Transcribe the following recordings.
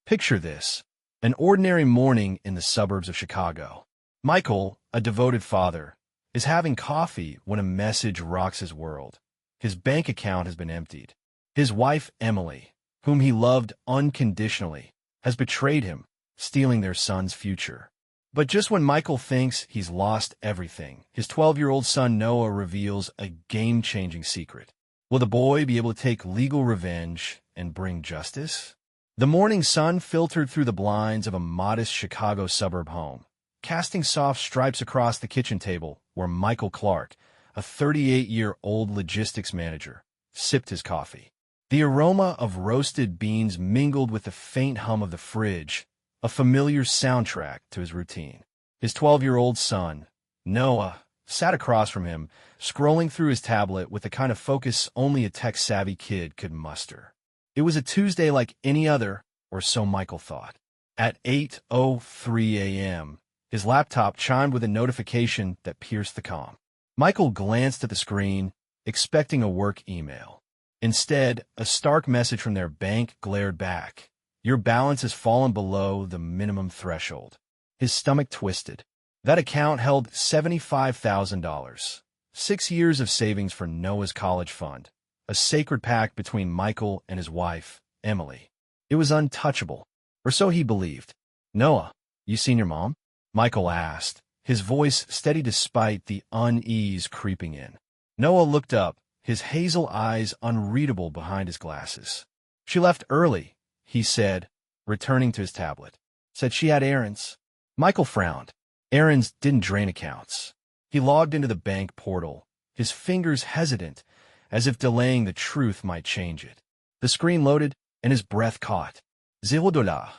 Picture this: an ordinary morning in the suburbs of Chicago. Michael, a devoted father, is having coffee when a message rocks his world. His bank account has been emptied. His wife, Emily, whom he loved unconditionally, has betrayed him, stealing their son's future. But just when Michael thinks he's lost everything, his 12-year-old son Noah reveals a game-changing secret. Will the boy be able to take legal revenge and bring justice? The morning sun filtered through the blinds of a modest Chicago suburb home, casting soft stripes across the kitchen table where Michael Clark, a 38-year-old logistics manager, sipped his coffee. The aroma of roasted beans mingled with the faint hum of the fridge, a familiar soundtrack to his routine. His 12-year-old son, Noah, sat across from him, scrolling through his tablet with the kind of focus only a tech-savvy kid could muster. It was a Tuesday like any other, or so Michael thought. At 8:03 a.m., his laptop chimed with a notification that pierced the calm. Michael glanced at the screen, expecting a work email. Instead, a stark message from their bank glared back. Your balance has fallen below the minimum threshold. His stomach twisted. That account held $75,000. 6 years of savings for Noah's college fund. A sacred pact between Michael and his wife, Emily. It was untouchable, or so he believed. Noah, you seen your mom? Michael asked, his voice steady despite the unease creeping in. Noah looked up, his hazel eyes unreadable behind his glasses. She left early, he said, returning to his tablet. Said she had errands. Michael frowned. Errands didn't drain accounts. He logged into the bank portal, his fingers hesitant, as if delaying the truth might change it. The screen loaded, and his breath caught. $0.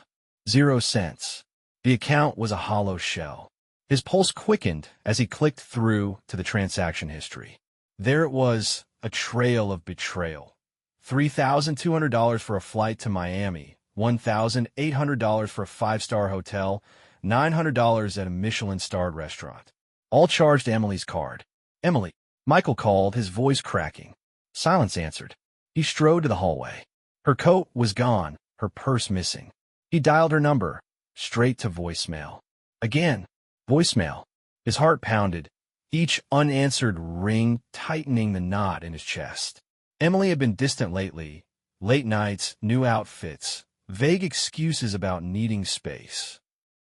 0 cents. The account was a hollow shell. His pulse quickened as he clicked through to the transaction history. There it was, a trail of betrayal. $3,200 for a flight to Miami, $1,800 for a 5-star hotel, $900 at a Michelin-starred restaurant. All charged to Emily's card. Emily, Michael called, his voice cracking. Silence answered. He strode to the hallway. Her coat was gone, her purse missing. He dialed her number, straight to voicemail. Again, voicemail. His heart pounded, each unanswered ring tightening the knot in his chest. Emily had been distant lately. Late nights, new outfits, vague excuses about needing space.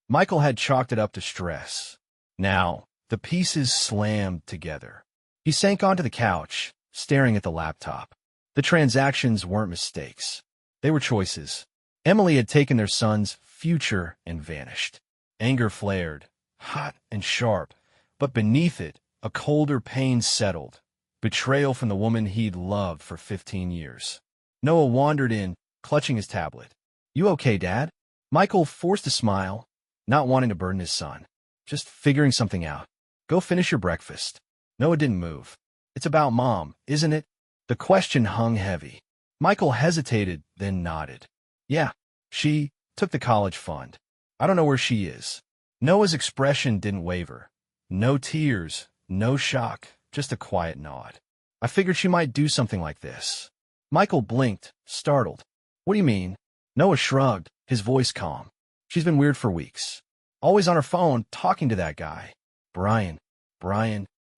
Michael had chalked it up to stress. Now, the pieces slammed together. He sank onto the couch, staring at the laptop. The transactions weren't mistakes. They were choices. Emily had taken their son's future and vanished. Anger flared, hot and sharp, but beneath it, a colder pain settled. Betrayal from the woman he'd loved for 15 years. Noah wandered in, clutching his tablet. You okay, Dad? Michael forced a smile, not wanting to burden his son. Just figuring something out. Go finish your breakfast. Noah didn't move. It's about Mom, isn't it? The question hung heavy. Michael hesitated, then nodded. Yeah, she took the college fund. I don't know where she is. Noah's expression didn't waver. No tears, no shock, just a quiet nod. I figured she might do something like this. Michael blinked, startled. What do you mean? Noah shrugged, his voice calm. She's been weird for weeks. Always on her phone, talking to that guy. Brian.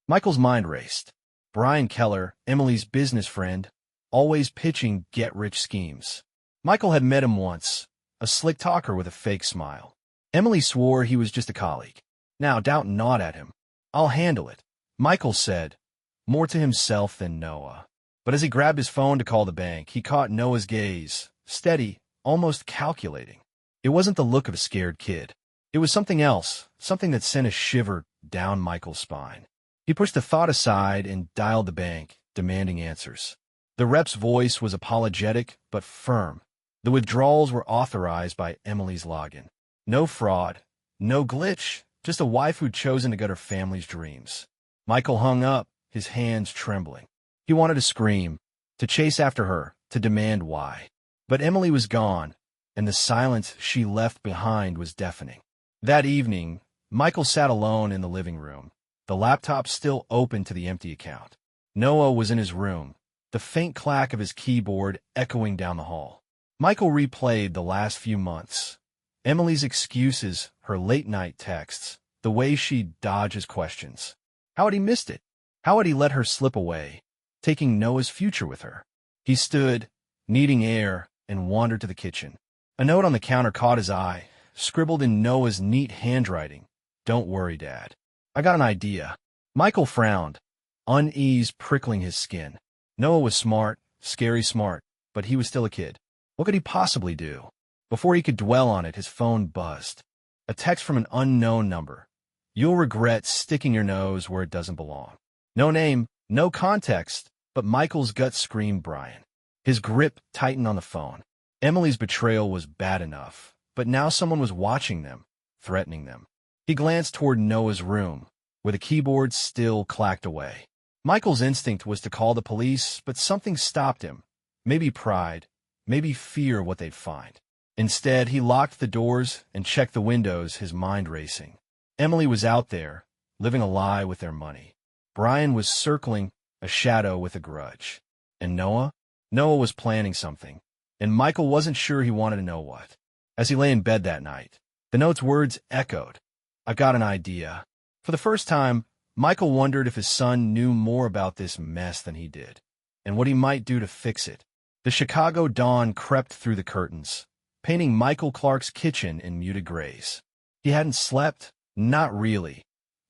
Michael's mind raced. Brian Keller, Emily's business friend, always pitching get-rich schemes. Michael had met him once, a slick talker with a fake smile. Emily swore he was just a colleague. Now doubt gnawed at him. I'll handle it, Michael said, more to himself than Noah. But as he grabbed his phone to call the bank, he caught Noah's gaze, steady, almost calculating. It wasn't the look of a scared kid. It was something else, something that sent a shiver down Michael's spine. He pushed the thought aside and dialed the bank, demanding answers. The rep's voice was apologetic but firm. The withdrawals were authorized by Emily's login. No fraud, no glitch, just a wife who'd chosen to gut her family's dreams. Michael hung up, his hands trembling. He wanted to scream, to chase after her, to demand why. But Emily was gone, and the silence she left behind was deafening. That evening, Michael sat alone in the living room, the laptop still open to the empty account. Noah was in his room, the faint clack of his keyboard echoing down the hall. Michael replayed the last few months. Emily's excuses, her late-night texts, the way she dodges questions. How had he missed it? How had he let her slip away, taking Noah's future with her? He stood, needing air, and wandered to the kitchen. A note on the counter caught his eye, scribbled in Noah's neat handwriting. "Don't worry, Dad. I got an idea." Michael frowned, unease prickling his skin. Noah was smart, scary smart, but he was still a kid. What could he possibly do? Before he could dwell on it, his phone buzzed. A text from an unknown number. "You'll regret sticking your nose where it doesn't belong." No name, no context, but Michael's gut screamed Brian. His grip tightened on the phone. Emily's betrayal was bad enough, but now someone was watching them, threatening them. He glanced toward Noah's room, where the keyboard still clacked away. Michael's instinct was to call the police, but something stopped him. Maybe pride, maybe fear of what they'd find. Instead, he locked the doors and checked the windows, his mind racing. Emily was out there, living a lie with their money. Brian was circling, a shadow with a grudge. And Noah? Noah was planning something, and Michael wasn't sure he wanted to know what. As he lay in bed that night, the note's words echoed. "I've got an idea." For the first time, Michael wondered if his son knew more about this mess than he did, and what he might do to fix it. The Chicago dawn crept through the curtains, painting Michael Clark's kitchen in muted grays. He hadn't slept, not really.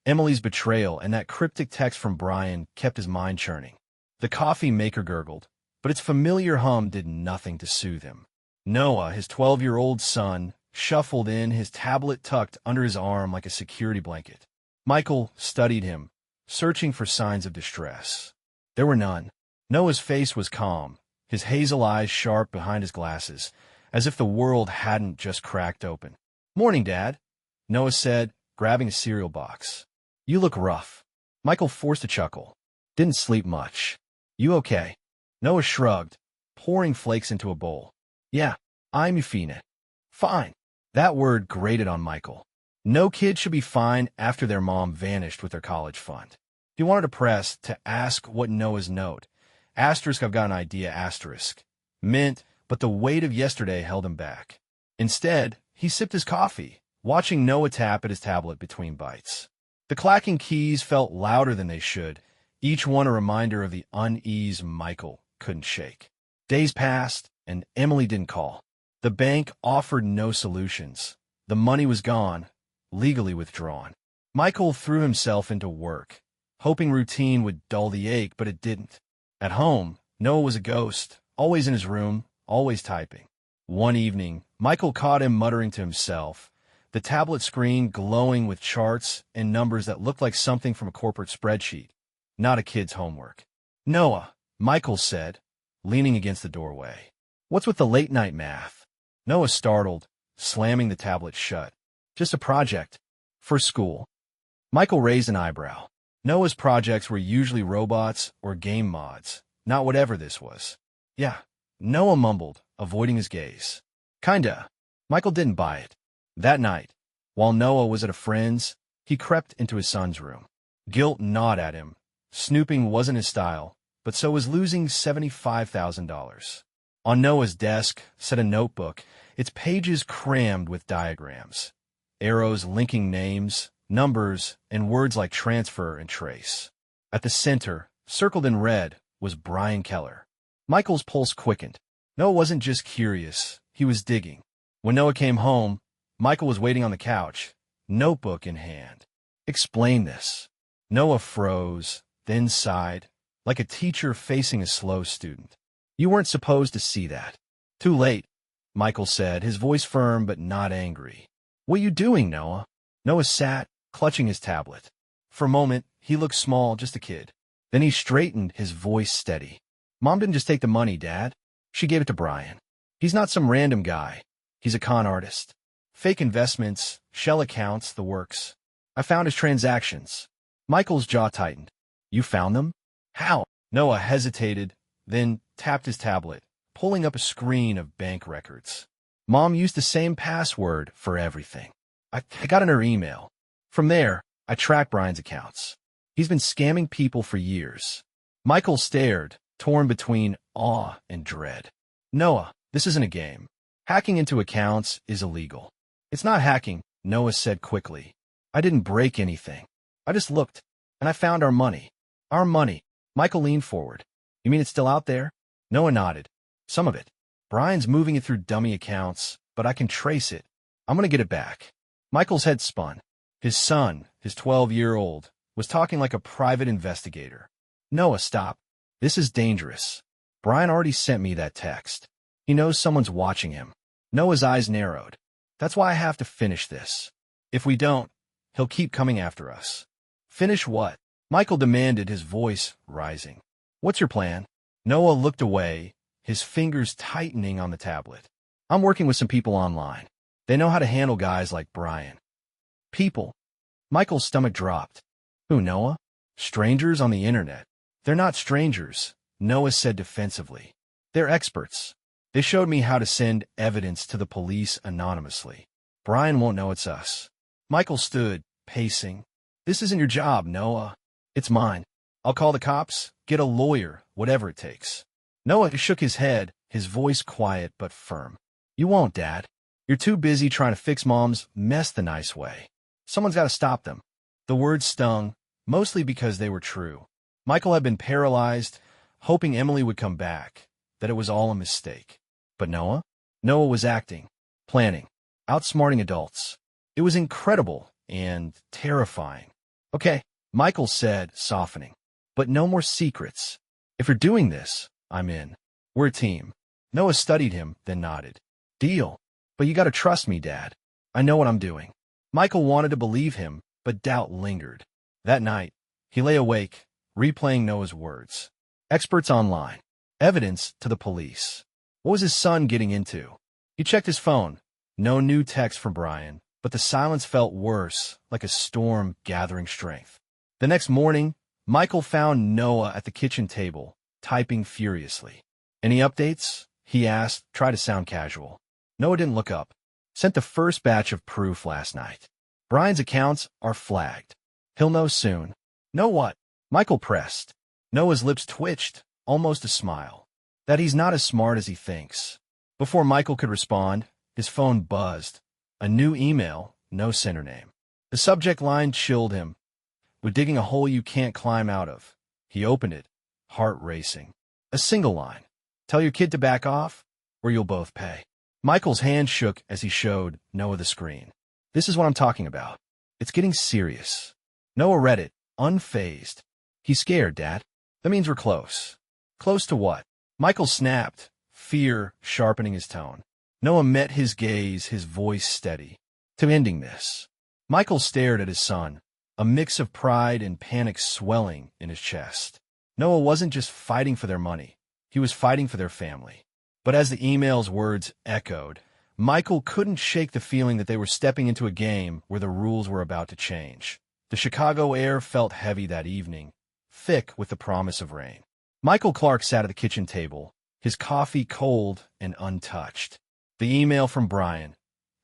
Emily's betrayal and that cryptic text from Brian kept his mind churning. The coffee maker gurgled, but its familiar hum did nothing to soothe him. Noah, his 12-year-old son, shuffled in, his tablet tucked under his arm like a security blanket. Michael studied him, searching for signs of distress. There were none. Noah's face was calm, his hazel eyes sharp behind his glasses, as if the world hadn't just cracked open. "Morning, Dad," Noah said, grabbing a cereal box. "You look rough." Michael forced a chuckle. "Didn't sleep much." "You okay?" Noah shrugged, pouring flakes into a bowl. "Yeah, I'm fine." Fine. That word grated on Michael. No kid should be fine after their mom vanished with their college fund. He wanted to press to ask what Noah's note. Asterisk, "I've got an idea," asterisk, meant, but the weight of yesterday held him back. Instead, he sipped his coffee, watching Noah tap at his tablet between bites. The clacking keys felt louder than they should, each one a reminder of the unease Michael couldn't shake. Days passed, and Emily didn't call. The bank offered no solutions. The money was gone, legally withdrawn. Michael threw himself into work, hoping routine would dull the ache, but it didn't. At home, Noah was a ghost, always in his room, always typing. One evening, Michael caught him muttering to himself, the tablet screen glowing with charts and numbers that looked like something from a corporate spreadsheet, not a kid's homework. "Noah," Michael said, leaning against the doorway. "What's with the late-night math?" Noah startled, slamming the tablet shut. "Just a project. For school." Michael raised an eyebrow. Noah's projects were usually robots or game mods, not whatever this was. "Yeah," Noah mumbled, avoiding his gaze. "Kinda." Michael didn't buy it. That night, while Noah was at a friend's, he crept into his son's room. Guilt gnawed at him. Snooping wasn't his style, but so was losing $75,000. On Noah's desk sat a notebook, its pages crammed with diagrams, arrows linking names, numbers, and words like transfer and trace. At the center, circled in red, was Brian Keller. Michael's pulse quickened. Noah wasn't just curious, he was digging. When Noah came home, Michael was waiting on the couch, notebook in hand. "Explain this." Noah froze, then sighed, like a teacher facing a slow student. "You weren't supposed to see that." "Too late," Michael said, his voice firm but not angry. "What are you doing, Noah?" Noah sat, clutching his tablet. For a moment, he looked small, just a kid. Then he straightened, his voice steady. "Mom didn't just take the money, Dad. She gave it to Brian. He's not some random guy. He's a con artist. Fake investments, shell accounts, the works. I found his transactions." Michael's jaw tightened. "You found them? How?" Noah hesitated, then tapped his tablet, pulling up a screen of bank records. "Mom used the same password for everything. I got in her email. From there, I tracked Brian's accounts. He's been scamming people for years." Michael stared, torn between awe and dread. "Noah, This isn't a game. Hacking into accounts is illegal. It's not hacking, Noah said quickly. I didn't break anything. I just looked, and I found our money. Our money. Michael leaned forward. You mean it's still out there? Noah nodded. Some of it. Brian's moving it through dummy accounts, but I can trace it. I'm going to get it back. Michael's head spun. His son, his 12-year-old, was talking like a private investigator. Noah, stop. This is dangerous. Brian already sent me that text. He knows someone's watching him. Noah's eyes narrowed. That's why I have to finish this. If we don't, he'll keep coming after us. Finish what? Michael demanded, his voice rising. What's your plan? Noah looked away, his fingers tightening on the tablet. I'm working with some people online. They know how to handle guys like Brian. People. Michael's stomach dropped. Who, Noah? Strangers on the internet. They're not strangers, Noah said defensively. They're experts. They showed me how to send evidence to the police anonymously. Brian won't know it's us. Michael stood, pacing. This isn't your job, Noah. It's mine. I'll call the cops, get a lawyer, whatever it takes. Noah shook his head, his voice quiet but firm. You won't, Dad. You're too busy trying to fix Mom's mess the nice way. Someone's got to stop them. The words stung, mostly because they were true. Michael had been paralyzed, hoping Emily would come back, that it was all a mistake. But Noah? Noah was acting, planning, outsmarting adults. It was incredible and terrifying. Okay, Michael said, softening. But no more secrets. If you're doing this, I'm in. We're a team. Noah studied him, then nodded. Deal. But you gotta trust me, Dad. I know what I'm doing. Michael wanted to believe him, but doubt lingered. That night, he lay awake, replaying Noah's words. Experts online. Evidence to the police. What was his son getting into? He checked his phone. No new text from Brian, but the silence felt worse, like a storm gathering strength. The next morning, Michael found Noah at the kitchen table, typing furiously. Any updates? He asked, tried to sound casual. Noah didn't look up. Sent the first batch of proof last night. Brian's accounts are flagged. He'll know soon. Know what? Michael pressed. Noah's lips twitched, almost a smile. That he's not as smart as he thinks. Before Michael could respond, his phone buzzed. A new email, no sender name. The subject line chilled him. We're digging a hole you can't climb out of. He opened it, heart racing. A single line. Tell your kid to back off, or you'll both pay. Michael's hand shook as he showed Noah the screen. This is what I'm talking about. It's getting serious. Noah read it, unfazed. He's scared, Dad. That means we're close. Close to what? Michael snapped, fear sharpening his tone. Noah met his gaze, his voice steady. To ending this. Michael stared at his son, a mix of pride and panic swelling in his chest. Noah wasn't just fighting for their money. He was fighting for their family. But as the email's words echoed, Michael couldn't shake the feeling that they were stepping into a game where the rules were about to change. The Chicago air felt heavy that evening, thick with the promise of rain. Michael Clark sat at the kitchen table, his coffee cold and untouched. The email from Brian,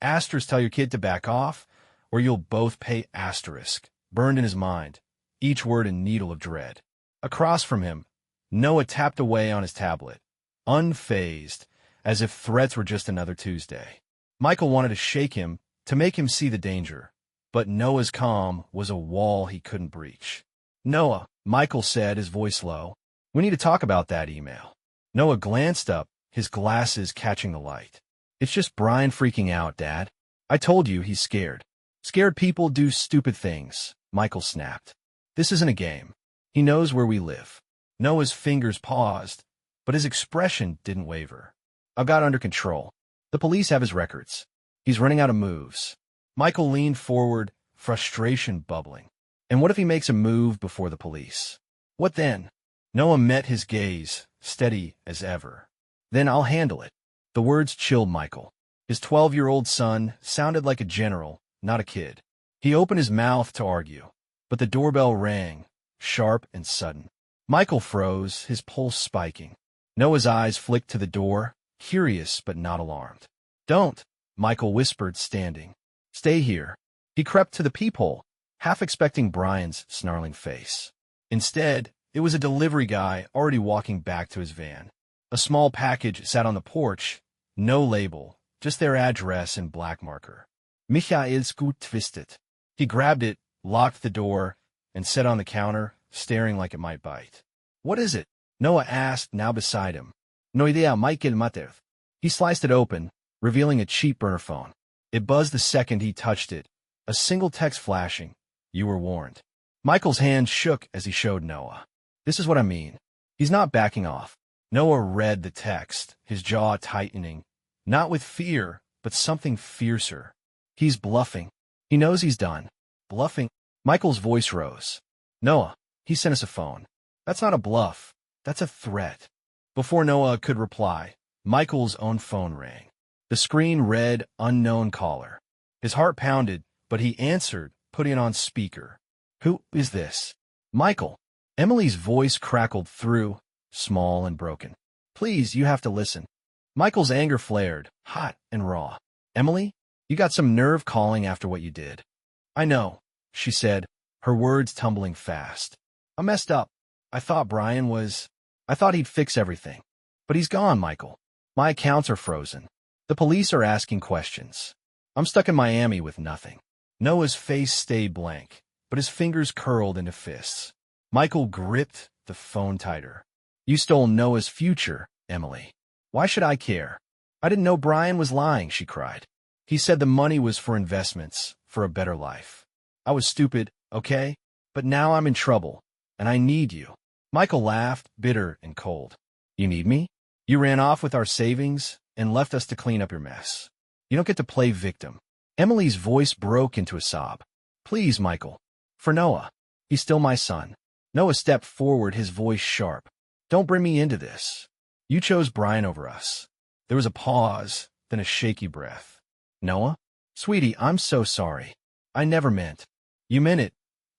asterisk tell your kid to back off, or you'll both pay asterisk, burned in his mind, each word a needle of dread. Across from him, Noah tapped away on his tablet, unfazed, as if threats were just another Tuesday. Michael wanted to shake him, to make him see the danger, but Noah's calm was a wall he couldn't breach. Noah, Michael said, his voice low, we need to talk about that email. Noah glanced up, his glasses catching the light. It's just Brian freaking out, Dad. I told you he's scared. Scared people do stupid things, Michael snapped. This isn't a game. He knows where we live. Noah's fingers paused, but his expression didn't waver. I've got it under control. The police have his records. He's running out of moves. Michael leaned forward, frustration bubbling. And what if he makes a move before the police? What then? Noah met his gaze, steady as ever. Then I'll handle it. The words chilled Michael. His 12-year-old son sounded like a general, not a kid. He opened his mouth to argue, but the doorbell rang, sharp and sudden. Michael froze, his pulse spiking. Noah's eyes flicked to the door, curious but not alarmed. Don't, Michael whispered, standing. Stay here. He crept to the peephole, half expecting Brian's snarling face. Instead, it was a delivery guy already walking back to his van. A small package sat on the porch, No label, just their address in black marker. Michael's twisted. He grabbed it, locked the door, and set on the counter, staring like it might bite. What is it? Noah asked, now beside him. No idea, Michael Matev. He sliced it open, revealing a cheap burner phone. It buzzed the second he touched it, a single text flashing. You were warned. Michael's hand shook as he showed Noah. This is what I mean. He's not backing off. Noah read the text, his jaw tightening, not with fear, but something fiercer. He's bluffing. He knows he's done. Bluffing? Michael's voice rose. Noah, he sent us a phone. That's not a bluff. That's a threat. Before Noah could reply, Michael's own phone rang. The screen read unknown caller. His heart pounded, but he answered, putting it on speaker. Who is this? Michael. Emily's voice crackled through, small and broken. Please, you have to listen. Michael's anger flared, hot and raw. Emily, you got some nerve calling after what you did. I know, she said, her words tumbling fast. I messed up. I thought I thought he'd fix everything. But he's gone, Michael. My accounts are frozen. The police are asking questions. I'm stuck in Miami with nothing. Noah's face stayed blank, but his fingers curled into fists. Michael gripped the phone tighter. You stole Noah's future, Emily. Why should I care? I didn't know Brian was lying, she cried. He said the money was for investments, for a better life. I was stupid, okay? But now I'm in trouble, and I need you. Michael laughed, bitter and cold. You need me? You ran off with our savings and left us to clean up your mess. You don't get to play victim. Emily's voice broke into a sob. Please, Michael. For Noah. He's still my son. Noah stepped forward, his voice sharp. Don't bring me into this. You chose Brian over us. There was a pause, then a shaky breath. Noah? Sweetie, I'm so sorry. I never meant. You meant it.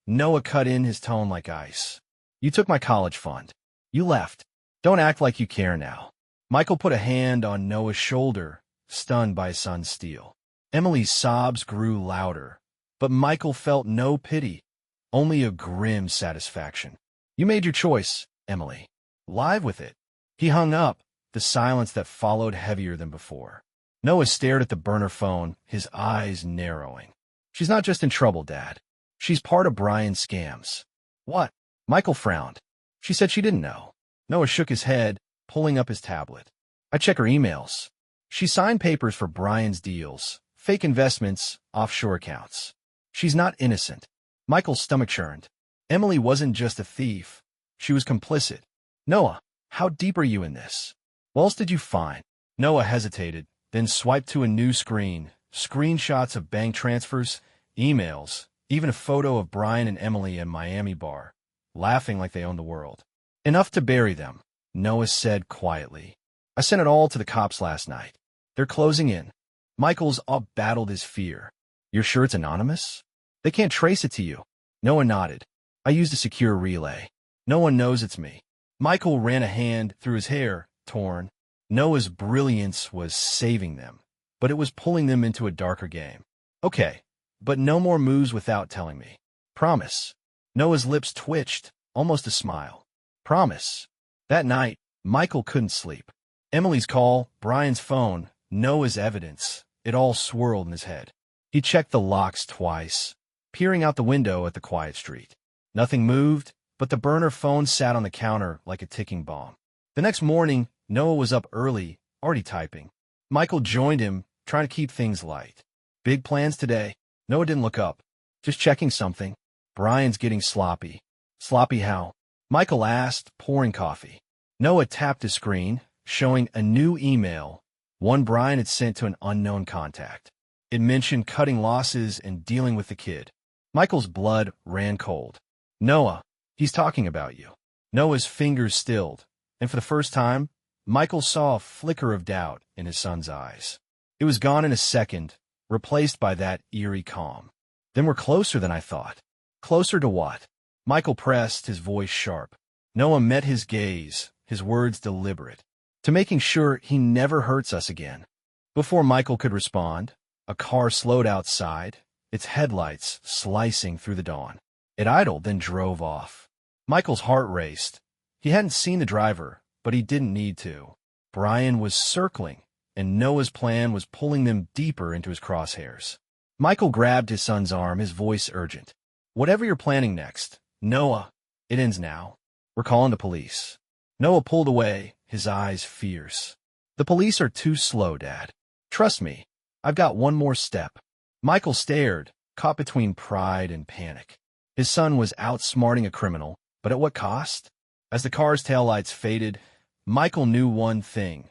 Noah cut in, his tone like ice. You took my college fund. You left. Don't act like you care now. Michael put a hand on Noah's shoulder, stunned by his son's steel. Emily's sobs grew louder, but Michael felt no pity, only a grim satisfaction. You made your choice, Emily. Live with it. He hung up, the silence that followed heavier than before. Noah stared at the burner phone, his eyes narrowing. She's not just in trouble, Dad. She's part of Brian's scams. What? Michael frowned. She said she didn't know. Noah shook his head, pulling up his tablet. I check her emails. She signed papers for Brian's deals, fake investments, offshore accounts. She's not innocent. Michael's stomach churned. Emily wasn't just a thief. She was complicit. Noah, how deep are you in this? What else did you find? Noah hesitated, then swiped to a new screen. Screenshots of bank transfers, emails, even a photo of Brian and Emily in Miami bar, laughing like they owned the world. Enough to bury them, Noah said quietly. I sent it all to the cops last night. They're closing in. Michael's up battled his fear. You're sure it's anonymous? They can't trace it to you. Noah nodded. I used a secure relay. No one knows it's me. Michael ran a hand through his hair, torn. Noah's brilliance was saving them, but it was pulling them into a darker game. Okay, but no more moves without telling me. Promise. Noah's lips twitched, almost a smile. Promise. That night, Michael couldn't sleep. Emily's call, Brian's phone, Noah's evidence. It all swirled in his head. He checked the locks twice, peering out the window at the quiet street. Nothing moved, but the burner phone sat on the counter like a ticking bomb. The next morning, Noah was up early, already typing. Michael joined him, trying to keep things light. Big plans today? Noah didn't look up. Just checking something. Brian's getting sloppy. Sloppy how? Michael asked, pouring coffee. Noah tapped his screen, showing a new email, one Brian had sent to an unknown contact. It mentioned cutting losses and dealing with the kid. Michael's blood ran cold. Noah, he's talking about you. Noah's fingers stilled, and for the first time, Michael saw a flicker of doubt in his son's eyes. It was gone in a second, replaced by that eerie calm. Then we're closer than I thought. Closer to what? Michael pressed, his voice sharp. Noah met his gaze, his words deliberate. To making sure he never hurts us again. Before Michael could respond, a car slowed outside, its headlights slicing through the dawn. It idled, then drove off. Michael's heart raced. He hadn't seen the driver, but he didn't need to. Brian was circling, and Noah's plan was pulling them deeper into his crosshairs. Michael grabbed his son's arm, his voice urgent. "Whatever you're planning next, Noah, it ends now. We're calling the police." Noah pulled away, his eyes fierce. "The police are too slow, Dad. Trust me, I've got one more step." Michael stared, caught between pride and panic. His son was outsmarting a criminal, but at what cost? As the car's taillights faded, Michael knew one thing.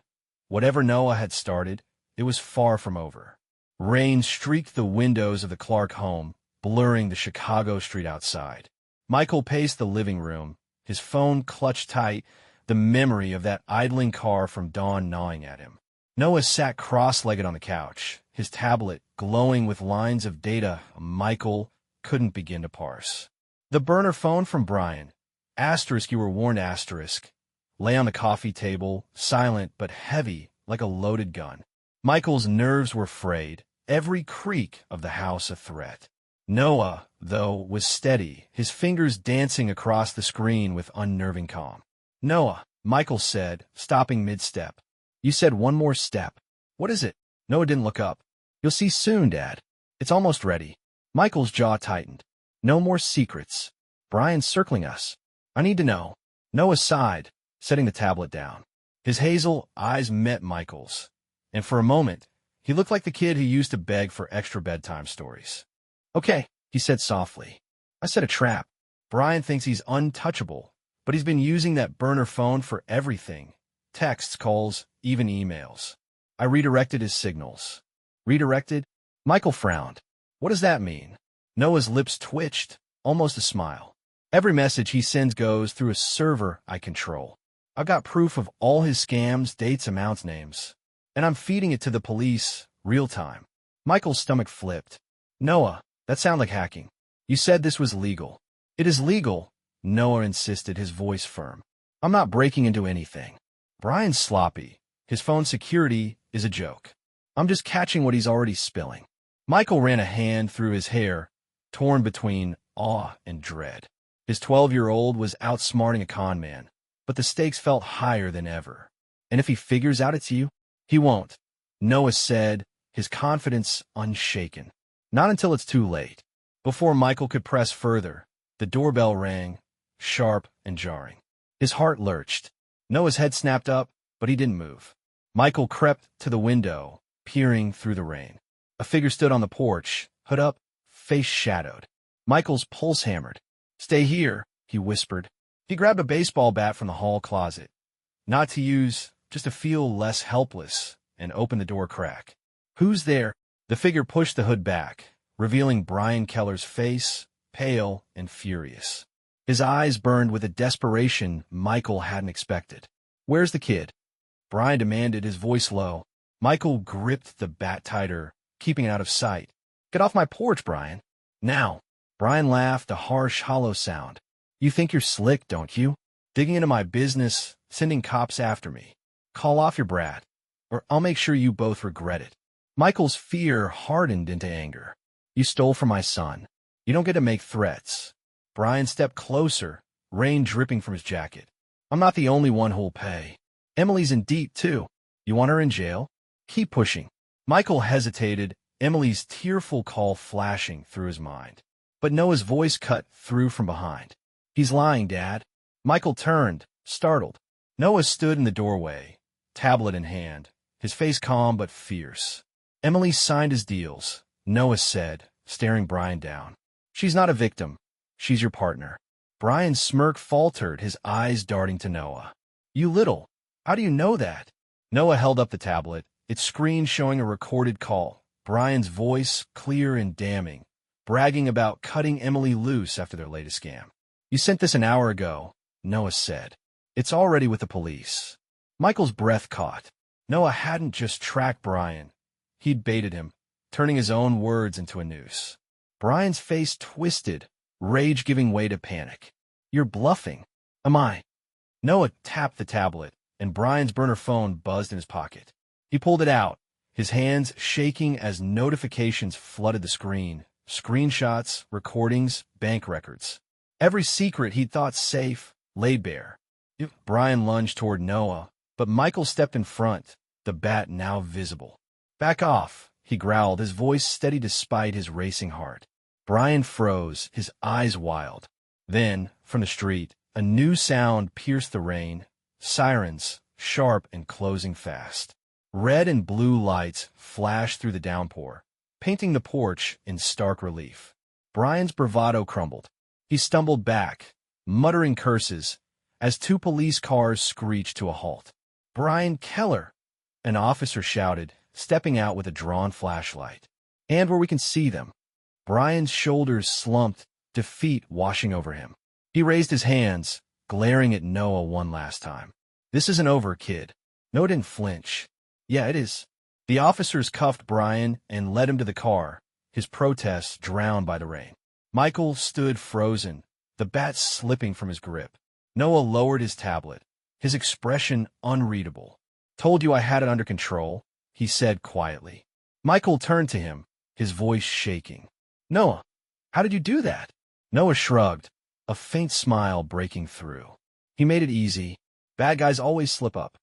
Whatever Noah had started, it was far from over. Rain streaked the windows of the Clark home, blurring the Chicago street outside. Michael paced the living room, his phone clutched tight, the memory of that idling car from dawn gnawing at him. Noah sat cross-legged on the couch, his tablet glowing with lines of data Michael couldn't begin to parse. The burner phone from Brian, asterisk you were warned asterisk, lay on the coffee table, silent but heavy like a loaded gun. Michael's nerves were frayed, every creak of the house a threat. Noah, though, was steady, his fingers dancing across the screen with unnerving calm. "Noah," Michael said, stopping mid-step. "You said one more step. What is it?" Noah didn't look up. "You'll see soon, Dad. It's almost ready." Michael's jaw tightened. "No more secrets. Brian's circling us. I need to know." Noah sighed, setting the tablet down. His hazel eyes met Michael's, and for a moment, he looked like the kid who used to beg for extra bedtime stories. "Okay," he said softly. "I set a trap. Brian thinks he's untouchable, but he's been using that burner phone for everything. Texts, calls, even emails. I redirected his signals." "Redirected?" Michael frowned. "What does that mean?" Noah's lips twitched, almost a smile. "Every message he sends goes through a server I control. I've got proof of all his scams, dates, amounts, names. And I'm feeding it to the police, real time." Michael's stomach flipped. "Noah, that sounds like hacking. You said this was legal." "It is legal," Noah insisted, his voice firm. "I'm not breaking into anything. Brian's sloppy. His phone security is a joke. I'm just catching what he's already spilling." Michael ran a hand through his hair, torn between awe and dread. His 12-year-old was outsmarting a con man, but the stakes felt higher than ever. "And if he figures out it's you?" "He won't," Noah said, his confidence unshaken. "Not until it's too late." Before Michael could press further, the doorbell rang, sharp and jarring. His heart lurched. Noah's head snapped up, but he didn't move. Michael crept to the window, peering through the rain. A figure stood on the porch, hood up, face shadowed. Michael's pulse hammered. "Stay here," he whispered. He grabbed a baseball bat from the hall closet. Not to use, just to feel less helpless, and opened the door crack. "Who's there?" The figure pushed the hood back, revealing Brian Keller's face, pale and furious. His eyes burned with a desperation Michael hadn't expected. "Where's the kid?" Brian demanded, his voice low. Michael gripped the bat tighter, keeping it out of sight. "Get off my porch, Brian. Now." Brian laughed, a harsh, hollow sound. "You think you're slick, don't you? Digging into my business, sending cops after me. Call off your brat, or I'll make sure you both regret it." Michael's fear hardened into anger. "You stole from my son. You don't get to make threats." Brian stepped closer, rain dripping from his jacket. "I'm not the only one who'll pay. Emily's in deep, too. You want her in jail? Keep pushing." Michael hesitated, Emily's tearful call flashing through his mind. But Noah's voice cut through from behind. "He's lying, Dad." Michael turned, startled. Noah stood in the doorway, tablet in hand, his face calm but fierce. "Emily signed his deals," Noah said, staring Brian down. "She's not a victim. She's your partner." Brian's smirk faltered, his eyes darting to Noah. "You little. How do you know that?" Noah held up the tablet, its screen showing a recorded call, Brian's voice clear and damning, bragging about cutting Emily loose after their latest scam. "You sent this an hour ago," Noah said. "It's already with the police." Michael's breath caught. Noah hadn't just tracked Brian. He'd baited him, turning his own words into a noose. Brian's face twisted, rage giving way to panic. "You're bluffing." "Am I?" Noah tapped the tablet, and Brian's burner phone buzzed in his pocket. He pulled it out, his hands shaking as notifications flooded the screen. Screenshots, recordings, bank records. Every secret he'd thought safe, laid bare. Brian lunged toward Noah, but Michael stepped in front, the bat now visible. "Back off," he growled, his voice steady despite his racing heart. Brian froze, his eyes wild. Then, from the street, a new sound pierced the rain. Sirens, sharp and closing fast. Red and blue lights flashed through the downpour, painting the porch in stark relief. Brian's bravado crumbled. He stumbled back, muttering curses, as two police cars screeched to a halt. "Brian Keller!" an officer shouted, stepping out with a drawn flashlight. "And where we can see them." Brian's shoulders slumped, defeat washing over him. He raised his hands, glaring at Noah one last time. "This isn't over, kid." Noah didn't flinch. "Yeah, it is." The officers cuffed Brian and led him to the car, his protests drowned by the rain. Michael stood frozen, the bat slipping from his grip. Noah lowered his tablet, his expression unreadable. "Told you I had it under control," he said quietly. Michael turned to him, his voice shaking. "Noah, how did you do that?" Noah shrugged, a faint smile breaking through. "He made it easy. Bad guys always slip up."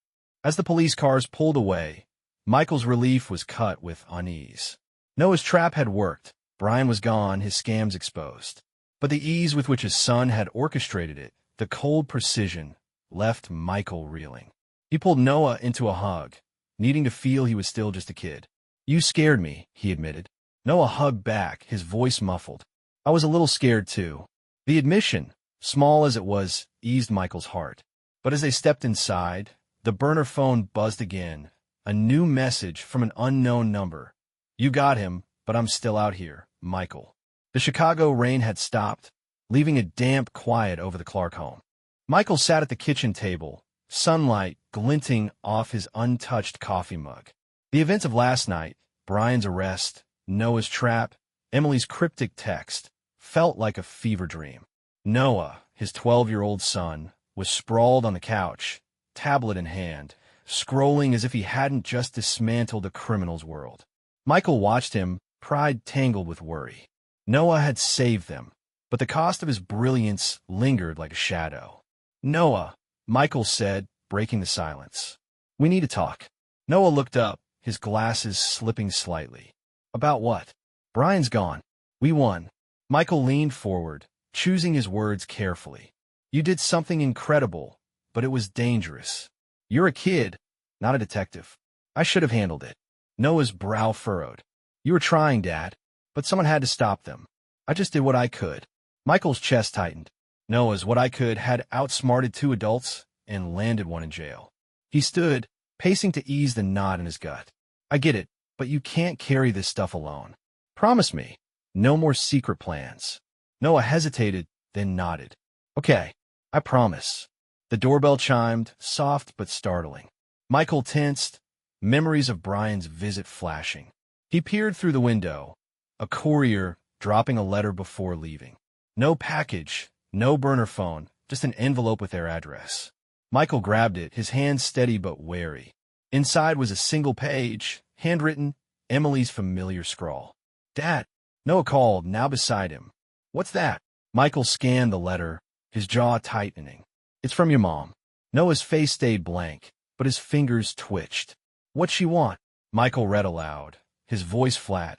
As the police cars pulled away, Michael's relief was cut with unease. Noah's trap had worked. Brian was gone, his scams exposed. But the ease with which his son had orchestrated it, the cold precision, left Michael reeling. He pulled Noah into a hug, needing to feel he was still just a kid. "You scared me," he admitted. Noah hugged back, his voice muffled. "I was a little scared too." The admission, small as it was, eased Michael's heart. But as they stepped inside, the burner phone buzzed again, a new message from an unknown number. "You got him, but I'm still out here, Michael." The Chicago rain had stopped, leaving a damp quiet over the Clark home. Michael sat at the kitchen table, sunlight glinting off his untouched coffee mug. The events of last night, Brian's arrest, Noah's trap, Emily's cryptic text, felt like a fever dream. Noah, his 12-year-old son, was sprawled on the couch, tablet in hand, scrolling as if he hadn't just dismantled a criminal's world. Michael watched him, pride tangled with worry. Noah had saved them, but the cost of his brilliance lingered like a shadow. "Noah," Michael said, breaking the silence. "We need to talk." Noah looked up, his glasses slipping slightly. "About what?" "Brian's gone. We won." Michael leaned forward, choosing his words carefully. "You did something incredible, but it was dangerous. You're a kid, not a detective. I should have handled it." Noah's brow furrowed. "You were trying, Dad, but someone had to stop them. I just did what I could." Michael's chest tightened. Noah's "what I could" had outsmarted two adults and landed one in jail. He stood, pacing to ease the knot in his gut. "I get it, but you can't carry this stuff alone. Promise me, no more secret plans." Noah hesitated, then nodded. "Okay, I promise." The doorbell chimed, soft but startling. Michael tensed, memories of Brian's visit flashing. He peered through the window, a courier dropping a letter before leaving. No package, no burner phone, just an envelope with their address. Michael grabbed it, his hands steady but wary. Inside was a single page, handwritten, Emily's familiar scrawl. "Dad," Noah called, now beside him. "What's that?" Michael scanned the letter, his jaw tightening. "It's from your mom." Noah's face stayed blank, but his fingers twitched. "What'd she want?" Michael read aloud, his voice flat.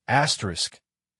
Asterisk.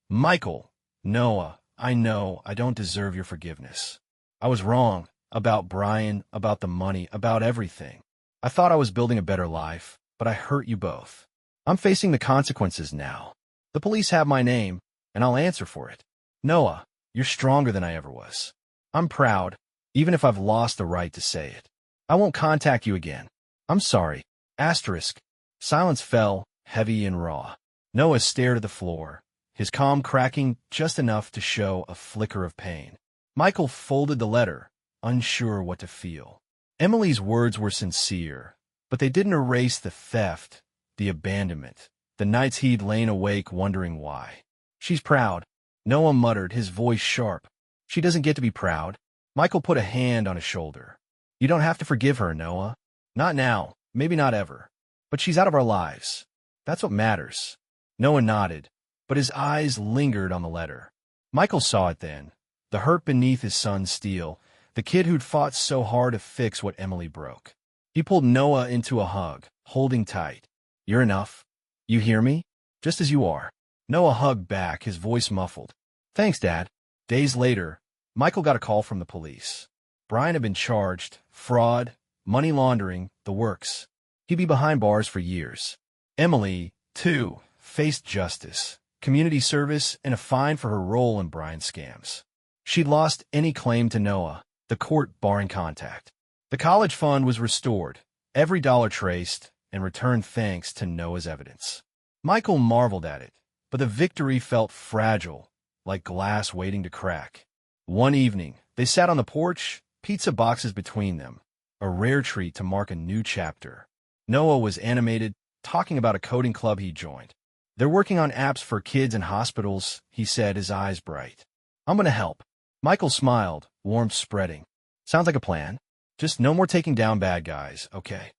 "Michael, Noah, I know I don't deserve your forgiveness. I was wrong about Brian, about the money, about everything. I thought I was building a better life, but I hurt you both. I'm facing the consequences now. The police have my name, and I'll answer for it. Noah, you're stronger than I ever was. I'm proud, even if I've lost the right to say it. I won't contact you again. I'm sorry." Asterisk. Silence fell, heavy and raw. Noah stared at the floor, his calm cracking just enough to show a flicker of pain. Michael folded the letter, unsure what to feel. Emily's words were sincere, but they didn't erase the theft, the abandonment, the nights he'd lain awake wondering why. "She's proud," Noah muttered, his voice sharp. "She doesn't get to be proud." Michael put a hand on his shoulder. "You don't have to forgive her, Noah. Not now, maybe not ever. But she's out of our lives. That's what matters." Noah nodded, but his eyes lingered on the letter. Michael saw it then, the hurt beneath his son's steel, the kid who'd fought so hard to fix what Emily broke. He pulled Noah into a hug, holding tight. You're enough. You hear me? Just as you are. Noah hugged back, his voice muffled. Thanks, Dad. Days later, Michael got a call from the police. Brian had been charged, fraud, money laundering, the works. He'd be behind bars for years. Emily, too, faced justice, community service, and a fine for her role in Brian's scams. She'd lost any claim to Noah, the court barring contact. The college fund was restored, every dollar traced, and returned thanks to Noah's evidence. Michael marveled at it, but the victory felt fragile, like glass waiting to crack. One evening, they sat on the porch, pizza boxes between them, a rare treat to mark a new chapter. Noah was animated, talking about a coding club he joined. They're working on apps for kids in hospitals, he said, his eyes bright. I'm going to help. Michael smiled, warmth spreading. Sounds like a plan. Just no more taking down bad guys, okay?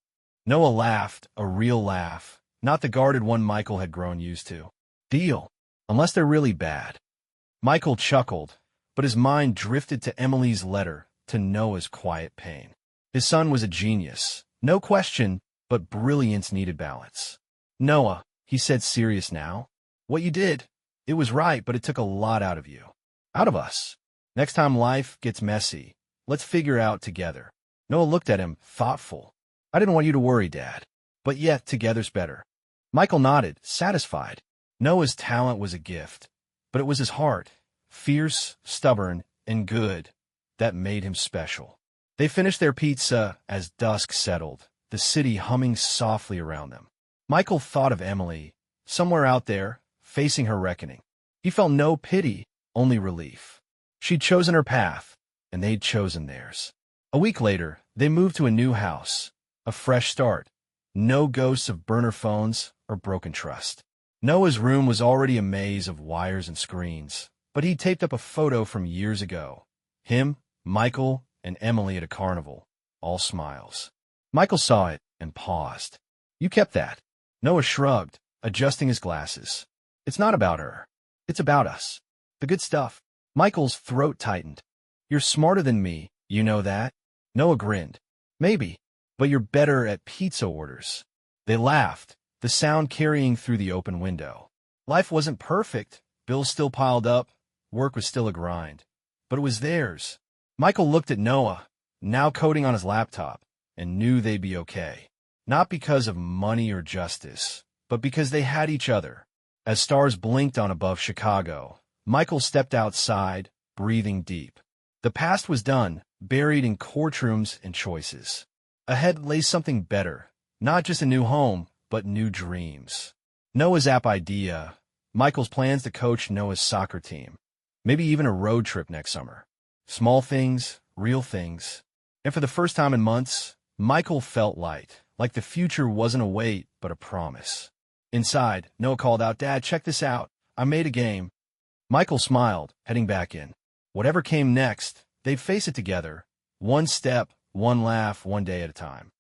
Noah laughed, a real laugh, not the guarded one Michael had grown used to. Deal. Unless they're really bad. Michael chuckled, but his mind drifted to Emily's letter, to Noah's quiet pain. His son was a genius, no question, but brilliance needed balance. Noah, he said, serious now. What you did, it was right, but it took a lot out of you. Out of us. Next time life gets messy, let's figure out together. Noah looked at him, thoughtful. I didn't want you to worry, Dad. But yet, together's better. Michael nodded, satisfied. Noah's talent was a gift, but it was his heart, fierce, stubborn, and good, that made him special. They finished their pizza as dusk settled, the city humming softly around them. Michael thought of Emily, somewhere out there, facing her reckoning. He felt no pity, only relief. She'd chosen her path, and they'd chosen theirs. A week later, they moved to a new house, a fresh start, no ghosts of burner phones or broken trust. Noah's room was already a maze of wires and screens, but he'd taped up a photo from years ago. Him, Michael, and Emily at a carnival, all smiles. Michael saw it and paused. You kept that. Noah shrugged, adjusting his glasses. It's not about her. It's about us. The good stuff. Michael's throat tightened. You're smarter than me, you know that? Noah grinned. Maybe, but you're better at pizza orders. They laughed, the sound carrying through the open window. Life wasn't perfect. Bills still piled up. Work was still a grind. But it was theirs. Michael looked at Noah, now coding on his laptop, and knew they'd be okay. Not because of money or justice, but because they had each other. As stars blinked on above Chicago, Michael stepped outside, breathing deep. The past was done, buried in courtrooms and choices. Ahead lay something better, not just a new home, but new dreams. Noah's app idea, Michael's plans to coach Noah's soccer team, maybe even a road trip next summer. Small things, real things. And for the first time in months, Michael felt light, like the future wasn't a wait, but a promise. Inside, Noah called out, Dad, check this out. I made a game. Michael smiled, heading back in. Whatever came next, they'd face it together, one step, one laugh, one day at a time.